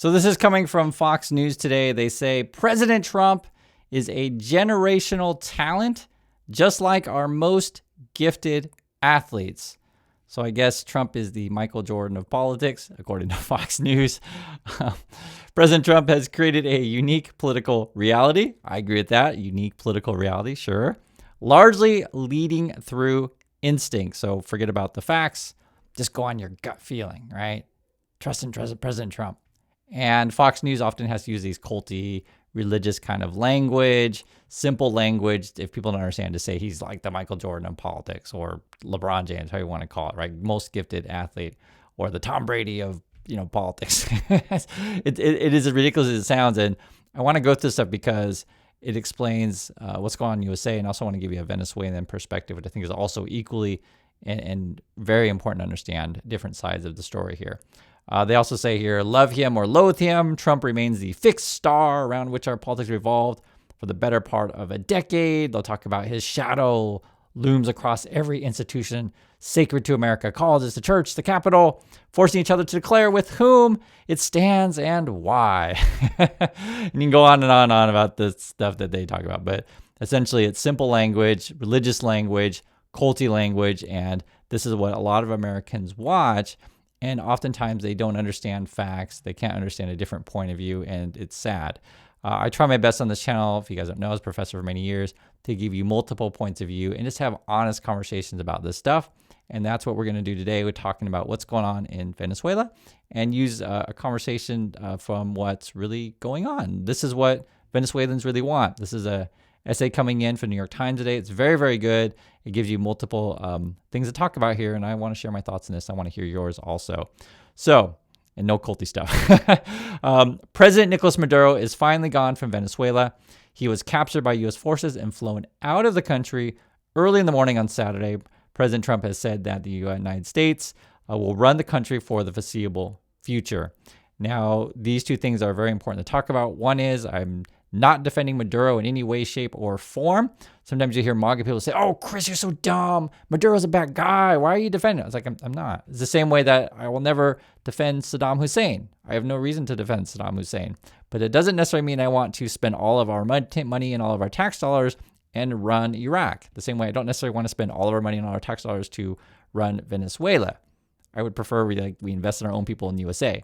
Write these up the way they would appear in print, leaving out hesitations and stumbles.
So this is coming from Fox News today. They say President Trump is a generational talent, just like our most gifted athletes. So I guess Trump is the Michael Jordan of politics, according to Fox News. President Trump has created a unique political reality. I agree with that. Unique political reality, sure. Largely leading through instinct. So forget about the facts. Just go on your gut feeling, right? Trust in President Trump. And Fox News often has to use these culty, religious kind of language, simple language, if people don't understand, to say he's like the Michael Jordan of politics, or LeBron James, how you want to call it, right? Most gifted athlete, or the Tom Brady of politics. It is as ridiculous as it sounds, and I want to go through this stuff because it explains what's going on in USA, and also want to give you a Venezuelan perspective, which I think is also equally and very important to understand different sides of the story here. They also say here, love him or loathe him, Trump remains the fixed star around which our politics revolved for the better part of a decade. They'll talk about his shadow looms across every institution sacred to America, colleges, the church, the Capitol, forcing each other to declare with whom it stands and why. And you can go on and on and on about the stuff that they talk about, but essentially it's simple language, religious language, culty language, and this is what a lot of Americans watch. And oftentimes they don't understand facts. They can't understand a different point of view, and it's sad. I try my best on this channel, if you guys don't know, I was a professor for many years, to give you multiple points of view and just have honest conversations about this stuff. And that's what we're going to do today. We're talking about what's going on in Venezuela and use a conversation from what's really going on. This is what Venezuelans really want. This is a essay coming in for New York Times today. It's very, very good. It gives you multiple things to talk about here, and I want to share my thoughts on this. I want to hear yours also. So, and no culty stuff. President Nicolas Maduro is finally gone from Venezuela. He was captured by U.S. forces and flown out of the country early in the morning on Saturday. President Trump has said that the United States will run the country for the foreseeable future. Now, these two things are very important to talk about. One is I'm not defending Maduro in any way, shape, or form. Sometimes you hear MAGA people say, oh, Chris, you're so dumb. Maduro's a bad guy. Why are you defending him? I was like, I'm not. It's the same way that I will never defend Saddam Hussein. I have no reason to defend Saddam Hussein. But it doesn't necessarily mean I want to spend all of our money and all of our tax dollars and run Iraq. The same way I don't necessarily want to spend all of our money and all our tax dollars to run Venezuela. I would prefer we invest in our own people in the USA.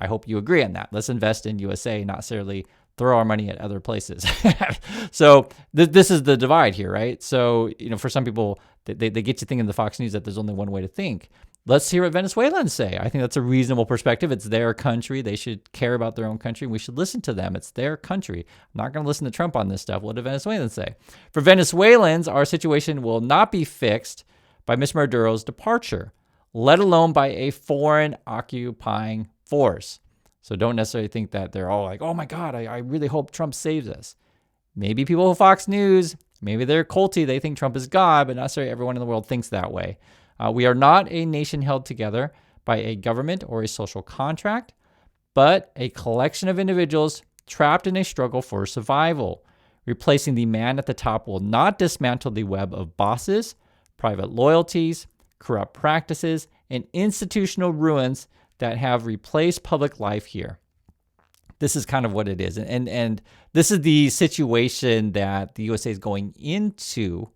I hope you agree on that. Let's invest in USA, not necessarily throw our money at other places. So this is the divide here, right? So, for some people, they get you thinking the Fox News that there's only one way to think. Let's hear what Venezuelans say. I think that's a reasonable perspective. It's their country. They should care about their own country. We should listen to them. It's their country. I'm not going to listen to Trump on this stuff. What do Venezuelans say? For Venezuelans, our situation will not be fixed by Mr. Maduro's departure, let alone by a foreign occupying force. So don't necessarily think that they're all like, oh my God, I really hope Trump saves us. Maybe people with Fox News, maybe they're culty, they think Trump is God, but not necessarily everyone in the world thinks that way. We are not a nation held together by a government or a social contract, but a collection of individuals trapped in a struggle for survival. Replacing the man at the top will not dismantle the web of bosses, private loyalties, corrupt practices, and institutional ruins that have replaced public life here. This is kind of what it is. And this is the situation that the USA is going into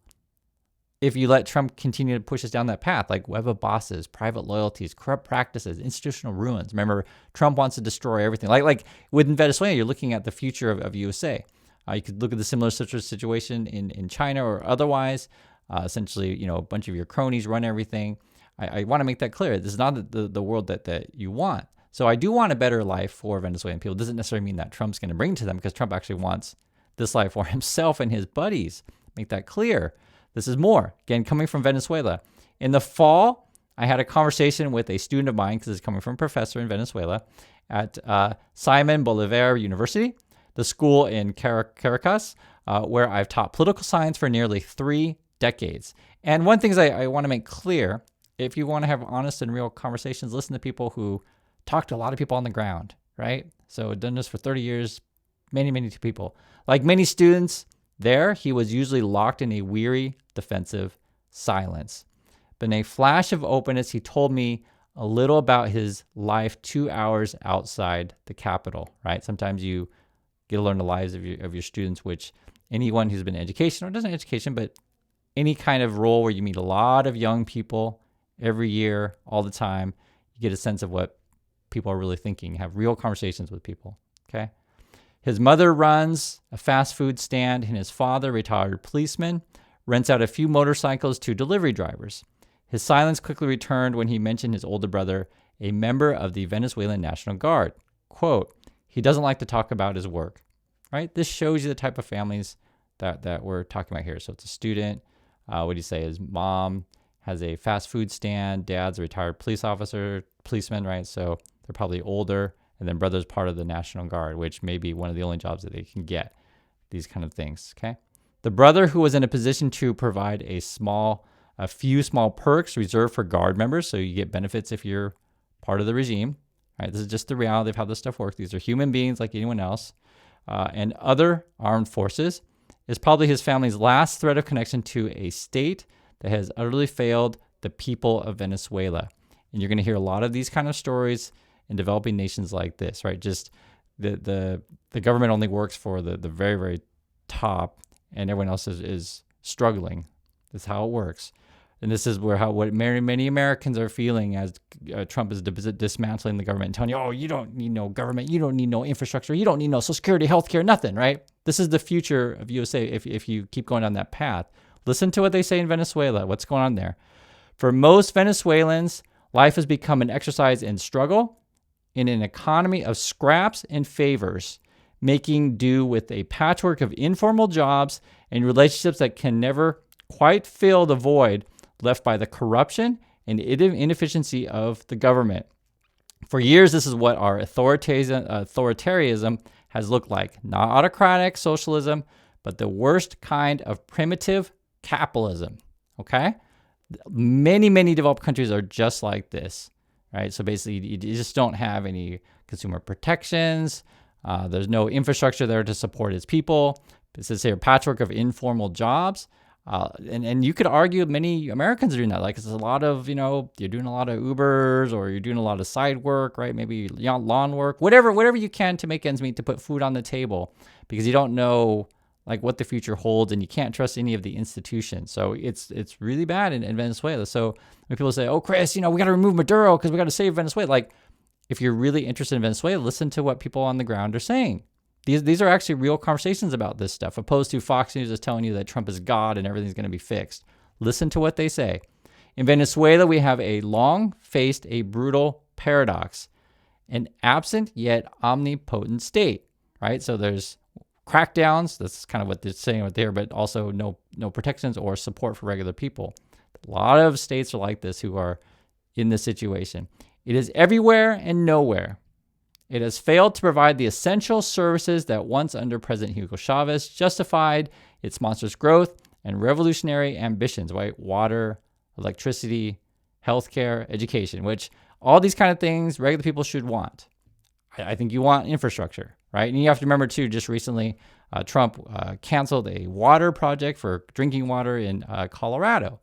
if you let Trump continue to push us down that path, like web of bosses, private loyalties, corrupt practices, institutional ruins. Remember, Trump wants to destroy everything. Like within Venezuela, you're looking at the future of USA. You could look at the similar situation in China or otherwise. Essentially, a bunch of your cronies run everything. I want to make that clear. This is not the world that you want. So I do want a better life for Venezuelan people. It doesn't necessarily mean that Trump's going to bring it to them, because Trump actually wants this life for himself and his buddies. Make that clear. This is more. Again, coming from Venezuela. In the fall, I had a conversation with a student of mine, because it's coming from a professor in Venezuela, at Simon Bolivar University, the school in Caracas, where I've taught political science for nearly 3 decades. And one thing I want to make clear, if you want to have honest and real conversations, listen to people who talk to a lot of people on the ground, right? So done this for 30 years, many people. Like many students there, he was usually locked in a weary, defensive silence. But in a flash of openness, he told me a little about his life 2 hours outside the capital, right? Sometimes you get to learn the lives of your students, which anyone who's been in education, or doesn't education, but any kind of role where you meet a lot of young people every year, all the time, you get a sense of what people are really thinking, have real conversations with people, okay? His mother runs a fast food stand, and his father, retired policeman, rents out a few motorcycles to delivery drivers. His silence quickly returned when he mentioned his older brother, a member of the Venezuelan National Guard. Quote, he doesn't like to talk about his work, right? This shows you the type of families that we're talking about here. So it's a student. What do you say? His mom has a fast food stand. Dad's a retired policeman, right? So they're probably older. And then brother's part of the National Guard, which may be one of the only jobs that they can get. These kind of things, okay? The brother who was in a position to provide a few small perks reserved for Guard members, so you get benefits if you're part of the regime, right? This is just the reality of how this stuff works. These are human beings like anyone else. And other armed forces is probably his family's last thread of connection to a state that has utterly failed the people of Venezuela. And you're going to hear a lot of these kind of stories in developing nations like this, right? Just the government only works for the very, very top, and everyone else is struggling. That's how it works. And this is what many Americans are feeling as Trump is dismantling the government and telling you, oh, you don't need no government, you don't need no infrastructure, you don't need no Social Security, healthcare, nothing, right? This is the future of USA if you keep going down that path. Listen to what they say in Venezuela, what's going on there. For most Venezuelans, life has become an exercise in struggle, in an economy of scraps and favors, making do with a patchwork of informal jobs and relationships that can never quite fill the void left by the corruption and inefficiency of the government. For years, this is what our authoritarianism has looked like. Not autocratic socialism, but the worst kind of primitive capitalism, okay? Many developed countries are just like this, right? So basically, you just don't have any consumer protections. There's no infrastructure there to support its people. It says here, patchwork of informal jobs. And you could argue many Americans are doing that. Like it's a lot of, you're doing a lot of Ubers or you're doing a lot of side work, right? Maybe lawn work, whatever you can to make ends meet, to put food on the table, because you don't know like what the future holds and you can't trust any of the institutions. So it's really bad in Venezuela. So when people say, oh, Chris, we got to remove Maduro because we got to save Venezuela. Like if you're really interested in Venezuela, listen to what people on the ground are saying. These are actually real conversations about this stuff, opposed to Fox News is telling you that Trump is God and everything's going to be fixed. Listen to what they say. In Venezuela, we have a long-faced, a brutal paradox, an absent yet omnipotent state, right? So there's crackdowns. That's kind of what they're saying right there, but also no protections or support for regular people. A lot of states are like this who are in this situation. It is everywhere and nowhere. It has failed to provide the essential services that once under President Hugo Chavez justified its monstrous growth and revolutionary ambitions, right? Water, electricity, healthcare, education, which all these kind of things regular people should want. I think you want infrastructure, right? And you have to remember too, just recently, Trump canceled a water project for drinking water in Colorado.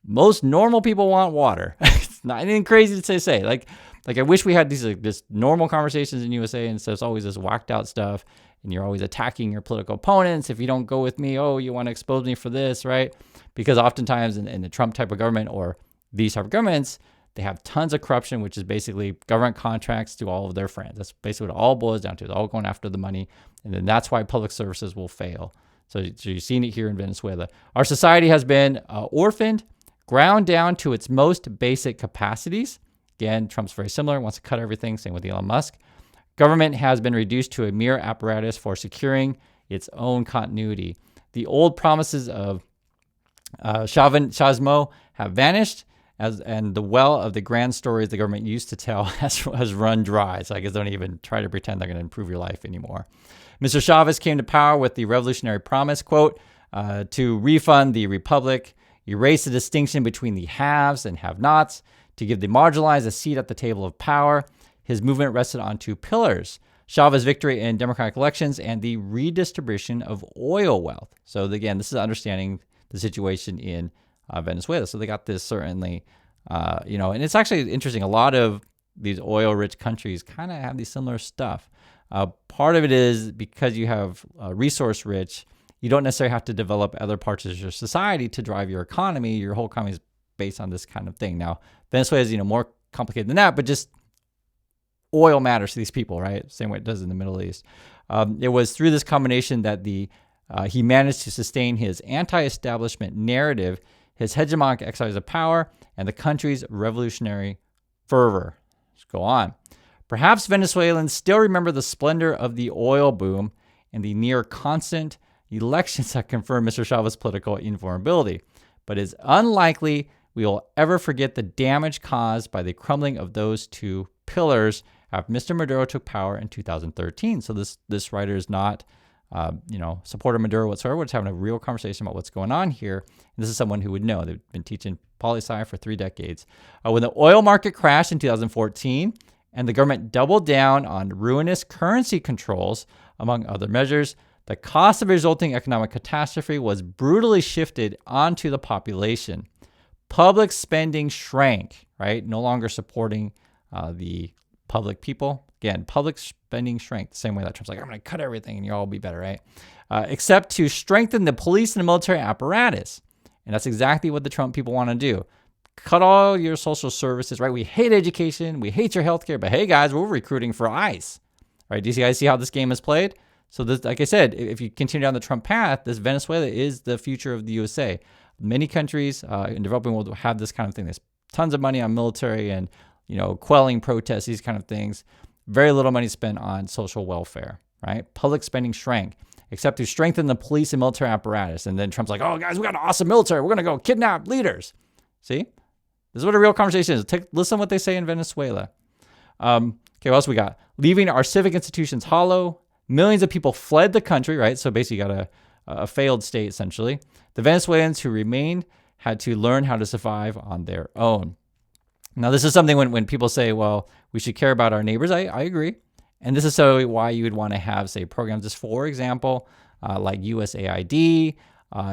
Most normal people want water. It's not anything crazy to say. Like I wish we had this normal conversations in USA instead of always this whacked out stuff. And you're always attacking your political opponents. If you don't go with me, oh, you want to expose me for this, right? Because oftentimes in the Trump type of government or these type of governments, they have tons of corruption, which is basically government contracts to all of their friends. That's basically what it all boils down to. It's all going after the money. And then that's why public services will fail. So you've seen it here in Venezuela. Our society has been orphaned, ground down to its most basic capacities. Again, Trump's very similar, wants to cut everything, same with Elon Musk. Government has been reduced to a mere apparatus for securing its own continuity. The old promises of Chavismo have vanished, and the well of the grand stories the government used to tell has run dry. So I guess don't even try to pretend they're going to improve your life anymore. Mr. Chavez came to power with the revolutionary promise, quote, to refund the republic, erase the distinction between the haves and have-nots, to give the marginalized a seat at the table of power. His movement rested on two pillars: Chavez's victory in democratic elections and the redistribution of oil wealth. So again, this is understanding the situation in Venezuela. So they got this certainly And it's actually interesting. A lot of these oil-rich countries kind of have these similar stuff. Part of it is because you have resource-rich, you don't necessarily have to develop other parts of your society to drive your economy. Your whole economy is based on this kind of thing. Now, Venezuela is more complicated than that, but just oil matters to these people, right? Same way it does in the Middle East. It was through this combination that he managed to sustain his anti-establishment narrative, his hegemonic exercise of power, and the country's revolutionary fervor. Let's go on. Perhaps Venezuelans still remember the splendor of the oil boom and the near constant elections that confirmed Mr. Chavez's political invulnerability, but it's unlikely we will ever forget the damage caused by the crumbling of those two pillars after Mr. Maduro took power in 2013. So this writer is not, supporter of Maduro whatsoever. We're just having a real conversation about what's going on here. And this is someone who would know. They've been teaching poli-sci for 3 decades. When the oil market crashed in 2014 and the government doubled down on ruinous currency controls, among other measures, the cost of the resulting economic catastrophe was brutally shifted onto the population. Public spending shrank, right? No longer supporting the public people. Again, public spending shrank the same way that Trump's like, I'm going to cut everything and you'll all be better, right? Except to strengthen the police and the military apparatus. And that's exactly what the Trump people want to do. Cut all your social services, right? We hate education. We hate your healthcare. But hey, guys, we're recruiting for ICE, right? Do you guys see how this game is played? So this, like I said, if you continue down the Trump path, this Venezuela is the future of the USA. Many countries in developing world will have this kind of thing. There's tons of money on military and quelling protests, these kind of things. Very little money spent on social welfare, right? Public spending shrank, except to strengthen the police and military apparatus. And then Trump's like, oh, guys, we got an awesome military. We're going to go kidnap leaders. See? This is what a real conversation is. Listen to what they say in Venezuela. Okay, what else we got? Leaving our civic institutions hollow. Millions of people fled the country, right? So basically you got a failed state, essentially. The Venezuelans who remained had to learn how to survive on their own. Now, this is something when people say, well, we should care about our neighbors. I agree. And this is so why you would want to have, say, programs, just for example, like USAID.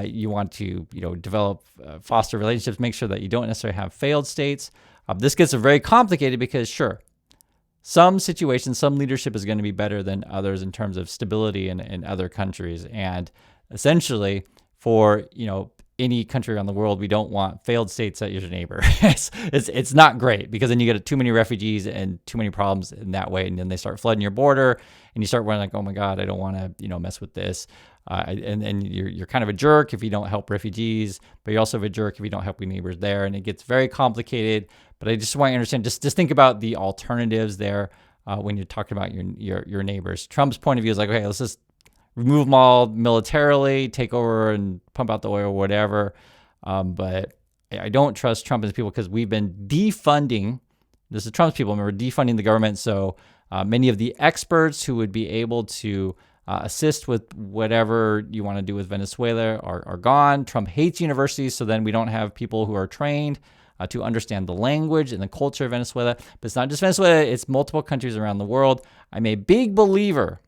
You want to, develop, foster relationships, make sure that you don't necessarily have failed states. This gets very complicated because, sure, some situations, some leadership is going to be better than others in terms of stability in other countries. And essentially, for, any country around the world, we don't want failed states as your neighbor. It's not great because then you get too many refugees and too many problems in that way. And then they start flooding your border and you start wondering like, oh my God, I don't want to, mess with this. And you're kind of a jerk if you don't help refugees, but you're also a jerk if you don't help your neighbors there. And it gets very complicated, but I just want you to understand, just think about the alternatives there when you're talking about your neighbors. Trump's point of view is like, okay, let's just remove them all militarily, take over and pump out the oil or whatever. But I don't trust Trump and his people because we've been defunding. This is Trump's people. Remember, defunding the government. So many of the experts who would be able to assist with whatever you want to do with Venezuela are gone. Trump hates universities. So then we don't have people who are trained to understand the language and the culture of Venezuela. But it's not just Venezuela. It's multiple countries around the world. I'm a big believer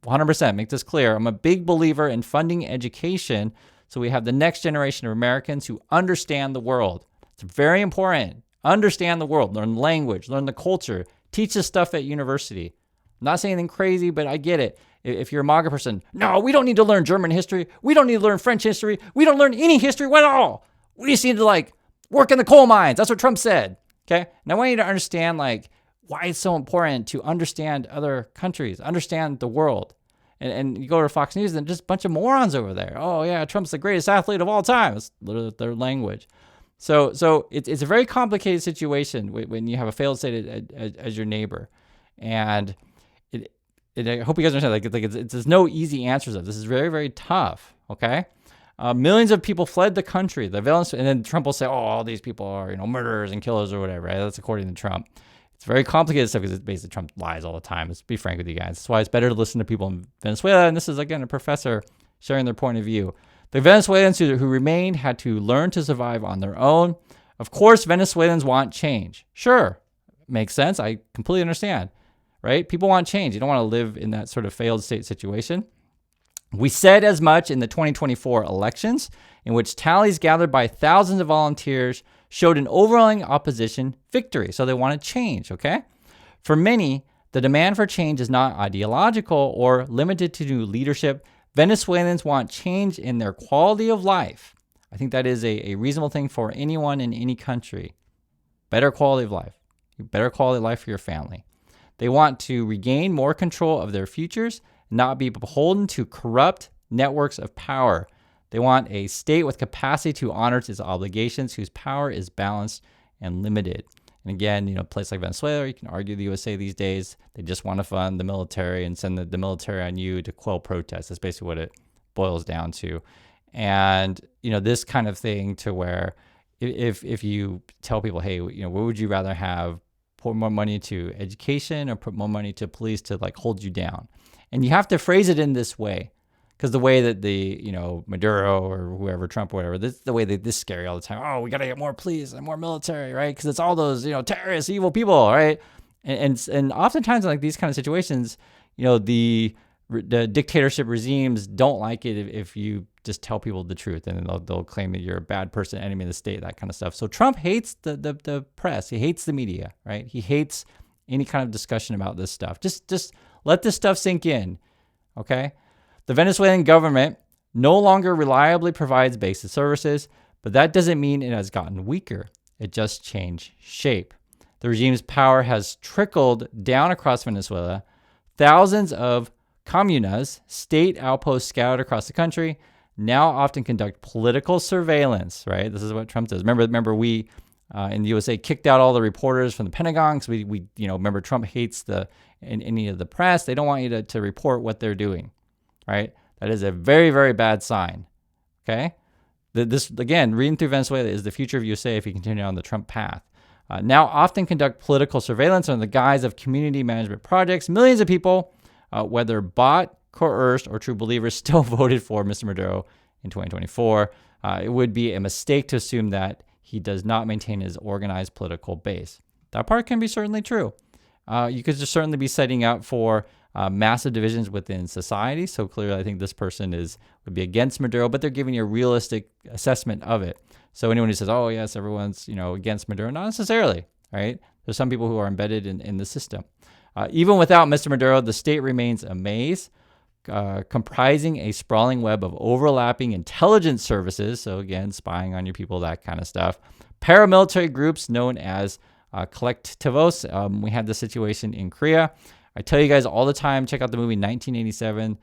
100%, make this clear. I'm a big believer in funding education so we have the next generation of Americans who understand the world. It's very important. Understand the world, learn the language, learn the culture, teach this stuff at university. I'm not saying anything crazy, but I get it. If you're a MAGA person, no, we don't need to learn German history. We don't need to learn French history. We don't learn any history at all. We just need to work in the coal mines. That's what Trump said. Okay. And I want you to understand why it's so important to understand other countries, understand the world. And you go to Fox News and just a bunch of morons over there. Oh yeah, Trump's the greatest athlete of all time. It's literally their language. So it's a very complicated situation when you have a failed state as your neighbor. And I hope you guys understand, there's no easy answers of this. Is very, very tough, okay? Millions of people fled the country. The violence, and then Trump will say, oh, all these people are, murderers and killers or whatever, right? That's according to Trump. It's very complicated stuff because basically Trump lies all the time. Let's be frank with you guys. That's why it's better to listen to people in Venezuela. And this is, again, a professor sharing their point of view. The Venezuelans who remained had to learn to survive on their own. Of course, Venezuelans want change. Sure, makes sense. I completely understand, right? People want change. You don't want to live in that sort of failed state situation. We said as much in the 2024 elections, in which tallies gathered by thousands of volunteers showed an overwhelming opposition victory. So they want to change, okay? For many, the demand for change is not ideological or limited to new leadership. Venezuelans want change in their quality of life. I think that is a reasonable thing for anyone in any country. Better quality of life. Better quality of life for your family. They want to regain more control of their futures, not be beholden to corrupt networks of power. They want a state with capacity to honor its obligations, whose power is balanced and limited. And again, a place like Venezuela, you can argue the USA these days, they just want to fund the military and send the military on you to quell protests. That's basically what it boils down to. And, this kind of thing to where if you tell people, hey, what would you rather have? Put more money to education or put more money to police to hold you down? And you have to phrase it in this way. Because the way that Maduro or whoever, Trump or whatever, this is the way this is scary all the time. Oh, we got to get more police and more military, right? Because it's all those, terrorists, evil people, right? And oftentimes in these kind of situations, the dictatorship regimes don't like it if you just tell people the truth, and then they'll claim that you're a bad person, enemy of the state, that kind of stuff. So Trump hates the press. He hates the media, right? He hates any kind of discussion about this stuff. Just let this stuff sink in, okay? The Venezuelan government no longer reliably provides basic services, but that doesn't mean it has gotten weaker. It just changed shape. The regime's power has trickled down across Venezuela. Thousands of comunas, state outposts scattered across the country, now often conduct political surveillance, right? This is what Trump does. Remember we in the USA kicked out all the reporters from the Pentagon because we remember Trump hates any of the press. They don't want you to report what they're doing. Right? That is a very, very bad sign. Okay? This, again, reading through Venezuela is the future of USA if you continue on the Trump path. Now often conduct political surveillance under the guise of community management projects. Millions of people, whether bought, coerced, or true believers, still voted for Mr. Maduro in 2024. It would be a mistake to assume that he does not maintain his organized political base. That part can be certainly true. You could just certainly be setting up for massive divisions within society. So clearly, I think this person would be against Maduro, but they're giving you a realistic assessment of it. So anyone who says, "Oh yes, everyone's against Maduro," not necessarily. Right? There's some people who are embedded in the system. Even without Mr. Maduro, the state remains a maze, comprising a sprawling web of overlapping intelligence services. So again, spying on your people, that kind of stuff. Paramilitary groups known as collectivos. We had this situation in Korea. I tell you guys all the time, check out the movie 1987,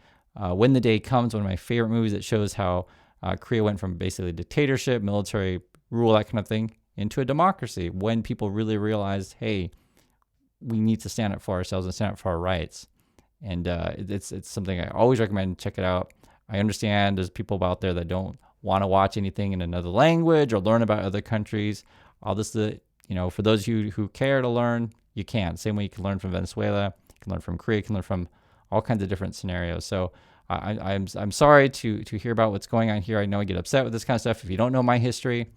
When the Day Comes, one of my favorite movies that shows how Korea went from basically dictatorship, military rule, that kind of thing, into a democracy when people really realized, hey, we need to stand up for ourselves and stand up for our rights. And it's something I always recommend. Check it out. I understand there's people out there that don't want to watch anything in another language or learn about other countries. All this, for those of you who care to learn, you can. Same way you can learn from Venezuela. Can learn from Korea, can learn from all kinds of different scenarios. So I'm sorry to hear about what's going on here. I know I get upset with this kind of stuff. If you don't know my history,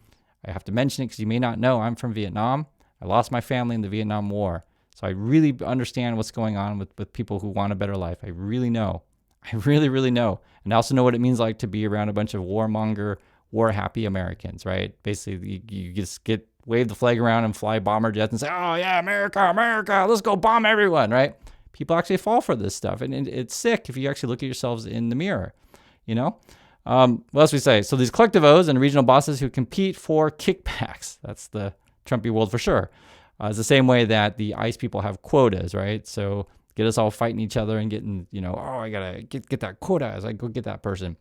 I have to mention it because you may not know I'm from Vietnam. I lost my family in the Vietnam War. So I really understand what's going on with people who want a better life. I really know. I really, really know. And I also know what it means like to be around a bunch of warmonger, war-happy Americans, right? Basically, you just wave the flag around and fly bomber jets and say, "Oh yeah, America, America, let's go bomb everyone," right? People actually fall for this stuff, and it's sick if you actually look at yourselves in the mirror, What else we say? So these collectivos and regional bosses who compete for kickbacks. That's the Trumpy world for sure. It's the same way that the ICE people have quotas, right? So get us all fighting each other and getting, oh, I gotta get that quota as I go get that person.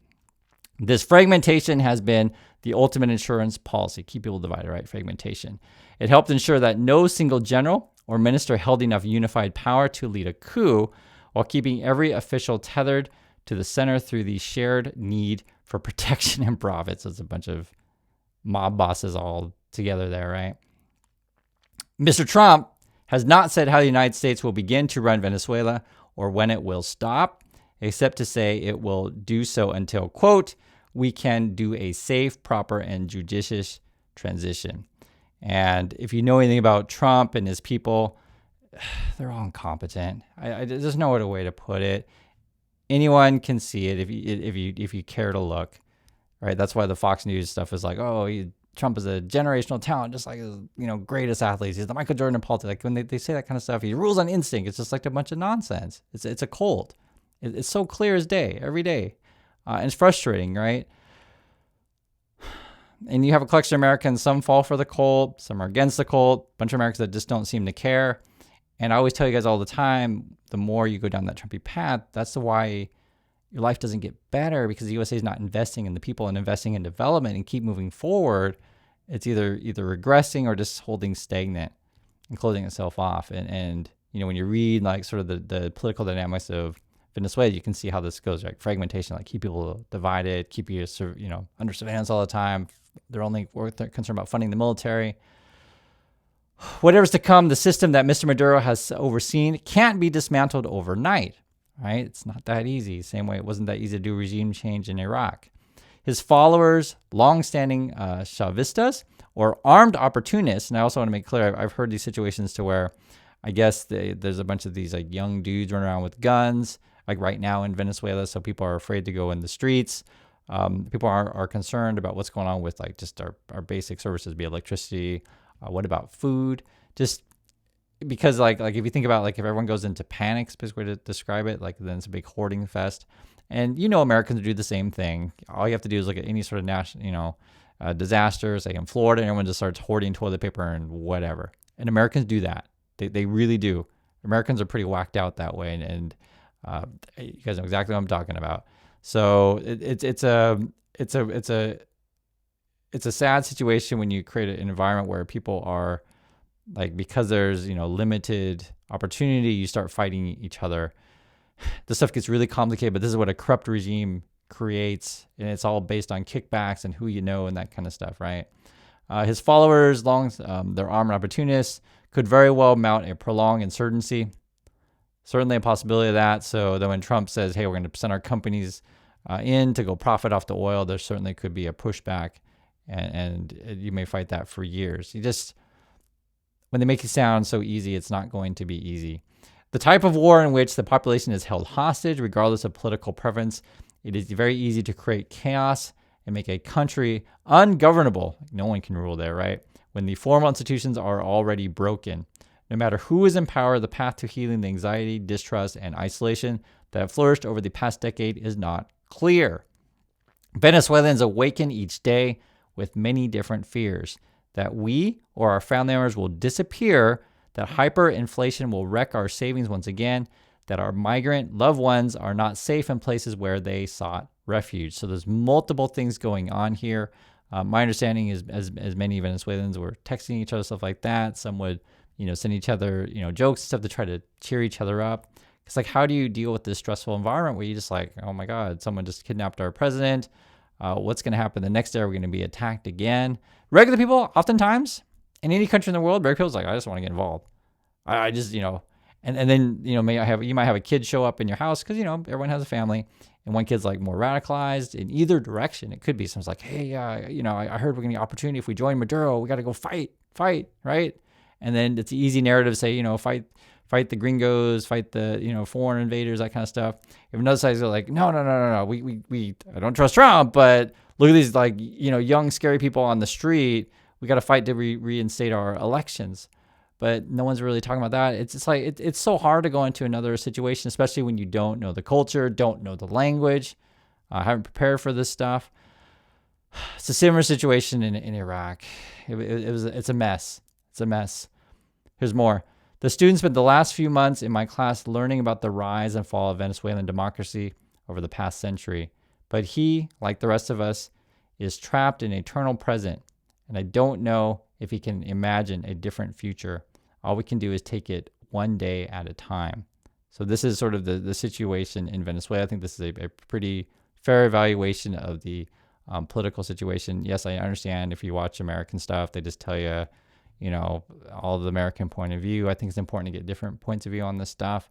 This fragmentation has been the ultimate insurance policy. Keep people divided, right? Fragmentation. It helped ensure that no single general or minister held enough unified power to lead a coup while keeping every official tethered to the center through the shared need for protection and profit. So it's a bunch of mob bosses all together there, right? Mr. Trump has not said how the United States will begin to run Venezuela or when it will stop, except to say it will do so until, quote, "we can do a safe, proper, and judicious transition." And if you know anything about Trump and his people, they're all incompetent. There's no other way to put it. Anyone can see it if you care to look, right? That's why the Fox News stuff is like, oh, Trump is a generational talent, just like his, greatest athletes. He's the Michael Jordan of politics. Like when they say that kind of stuff, he rules on instinct. It's just like a bunch of nonsense. It's a cult. It's so clear as day every day. And it's frustrating, right? And you have a collection of Americans, some fall for the cult, some are against the cult, a bunch of Americans that just don't seem to care. And I always tell you guys all the time, the more you go down that Trumpy path, that's why your life doesn't get better, because the USA is not investing in the people and investing in development and keep moving forward. It's either regressing or just holding stagnant and closing itself off. And when you read like sort of the political dynamics of Venezuela, you can see how this goes, like fragmentation, like keep people divided, keep you under surveillance all the time. They're only concerned about funding the military. Whatever's to come, the system that Mr. Maduro has overseen can't be dismantled overnight, right? It's not that easy. Same way it wasn't that easy to do regime change in Iraq. His followers, long-standing Chavistas or armed opportunists, and I also want to make clear, I've heard these situations to where I guess there's a bunch of these like young dudes running around with guns, like right now in Venezuela, so people are afraid to go in the streets. People are concerned about what's going on with like just our basic services, be electricity. What about food? Just because like if you think about like if everyone goes into panic, is the best way to describe it, like then it's a big hoarding fest. And Americans do the same thing. All you have to do is look at any sort of national disasters, like in Florida, and everyone just starts hoarding toilet paper and whatever. And Americans do that. They really do. Americans are pretty whacked out that way, and you guys know exactly what I'm talking about. So it's a sad situation when you create an environment where people are like, because there's limited opportunity, you start fighting each other. This stuff gets really complicated, but this is what a corrupt regime creates, and it's all based on kickbacks and who and that kind of stuff, right? His followers, they're armed opportunists, could very well mount a prolonged insurgency. Certainly a possibility of that. So then when Trump says, hey, we're going to send our companies in to go profit off the oil, there certainly could be a pushback, and you may fight that for years. When they make it sound so easy, it's not going to be easy. The type of war in which the population is held hostage, regardless of political preference, it is very easy to create chaos and make a country ungovernable. No one can rule there, right? When the formal institutions are already broken. No matter who is in power, the path to healing the anxiety, distrust, and isolation that have flourished over the past decade is not clear. Venezuelans awaken each day with many different fears that we or our family members will disappear, that hyperinflation will wreck our savings once again, that our migrant loved ones are not safe in places where they sought refuge. So there's multiple things going on here. My understanding is as many Venezuelans were texting each other, stuff like that. Some would, send each other, jokes and stuff to try to cheer each other up. It's like, how do you deal with this stressful environment where you just like, oh my God, someone just kidnapped our president. What's going to happen the next day? Are we going to be attacked again? Regular people, oftentimes, in any country in the world, regular people's like, I just want to get involved. I just, and then, you might have a kid show up in your house because, everyone has a family, and one kid's like more radicalized in either direction. It could be someone's like, hey, I heard we're getting an opportunity. If we join Maduro, we got to go fight, right? And then it's an easy narrative to say, fight the gringos, fight the, foreign invaders, that kind of stuff. If another side's like, no, we I don't trust Trump, but look at these like, young, scary people on the street. We got to fight to reinstate our elections. But no one's really talking about that. It's just like, it's so hard to go into another situation, especially when you don't know the culture, don't know the language, haven't prepared for this stuff. It's a similar situation in Iraq. It's a mess. It's a mess. Here's more. The students spent the last few months in my class learning about the rise and fall of Venezuelan democracy over the past century. But he, like the rest of us, is trapped in eternal present. And I don't know if he can imagine a different future. All we can do is take it one day at a time. So this is sort of the situation in Venezuela. I think this is a pretty fair evaluation of the political situation. Yes, I understand if you watch American stuff, they just tell you, all of the American point of view. I think it's important to get different points of view on this stuff.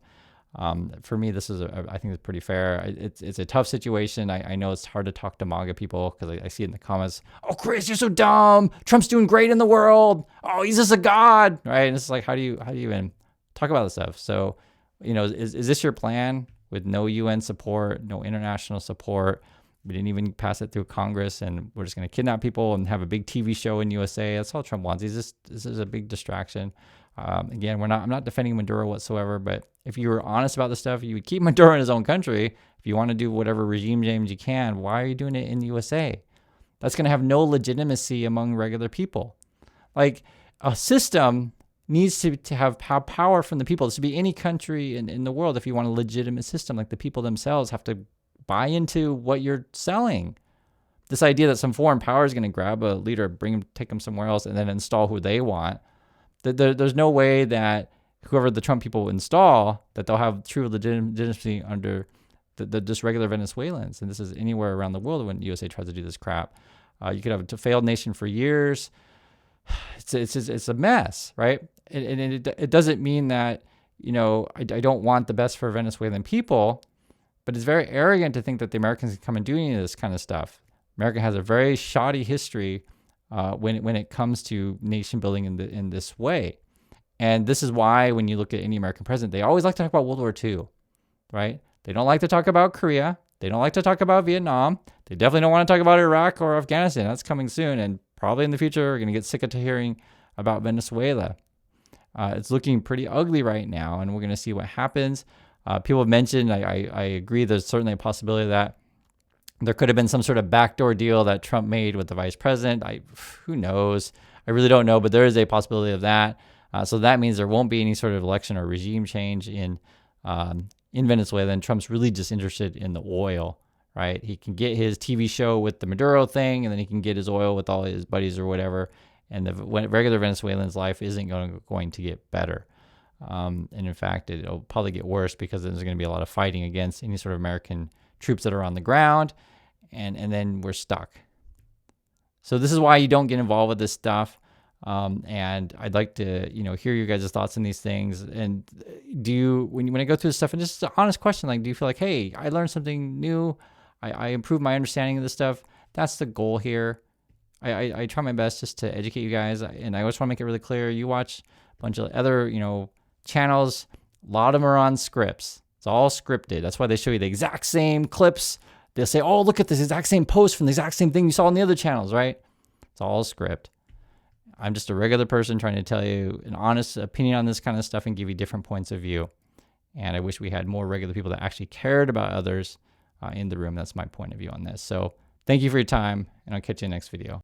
For me, this is, I think it's pretty fair. It's a tough situation. I know it's hard to talk to MAGA people because I see it in the comments. Oh, Chris, you're so dumb. Trump's doing great in the world. Oh, he's just a god, right? And it's like, how do you even talk about this stuff? So, is this your plan with no UN support, no international support? We didn't even pass it through Congress, and we're just going to kidnap people and have a big TV show in USA. That's all Trump wants. This is a big distraction. Again, I'm not defending Maduro whatsoever, but if you were honest about this stuff, you would keep Maduro in his own country. If you want to do whatever regime change you can, why are you doing it in the USA? That's going to have no legitimacy among regular people. Like, a system needs to have power from the people. This would be any country in the world. If you want a legitimate system, like, the people themselves have to buy into what you're selling. This idea that some foreign power is going to grab a leader, take them somewhere else, and then install who they want. There's no way that whoever the Trump people install, that they'll have true legitimacy under the just regular Venezuelans. And this is anywhere around the world when the USA tries to do this crap. You could have a failed nation for years. It's a mess, right? And it doesn't mean that, I don't want the best for Venezuelan people, but it's very arrogant to think that the Americans can come and do any of this kind of stuff. America has a very shoddy history when it comes to nation building in this way. And this is why when you look at any American president, they always like to talk about World War II, right? They don't like to talk about Korea. They don't like to talk about Vietnam. They definitely don't want to talk about Iraq or Afghanistan. That's coming soon. And probably in the future, we're going to get sick of hearing about Venezuela. It's looking pretty ugly right now, and we're going to see what happens. People have mentioned, I agree, there's certainly a possibility that there could have been some sort of backdoor deal that Trump made with the vice president. Who knows? I really don't know, but there is a possibility of that. So that means there won't be any sort of election or regime change in Venezuela. And Trump's really just interested in the oil, right? He can get his TV show with the Maduro thing, and then he can get his oil with all his buddies or whatever. And the regular Venezuelan's life isn't going to get better. And in fact, it'll probably get worse because there's going to be a lot of fighting against any sort of American troops that are on the ground. And then we're stuck. So this is why you don't get involved with this stuff. And I'd like to, hear your guys' thoughts on these things. And when I go through this stuff, and just an honest question, like, do you feel like, hey, I learned something new? I improved my understanding of this stuff. That's the goal here. I try my best just to educate you guys. And I always want to make it really clear. You watch a bunch of other, channels. A lot of them are on scripts. It's all scripted. That's why they show you the exact same clips. They'll say, oh, look at this exact same post from the exact same thing you saw on the other channels, right? It's all script. I'm just a regular person trying to tell you an honest opinion on this kind of stuff and give you different points of view. And I wish we had more regular people that actually cared about others in the room. That's my point of view on this. So thank you for your time, and I'll catch you in the next video.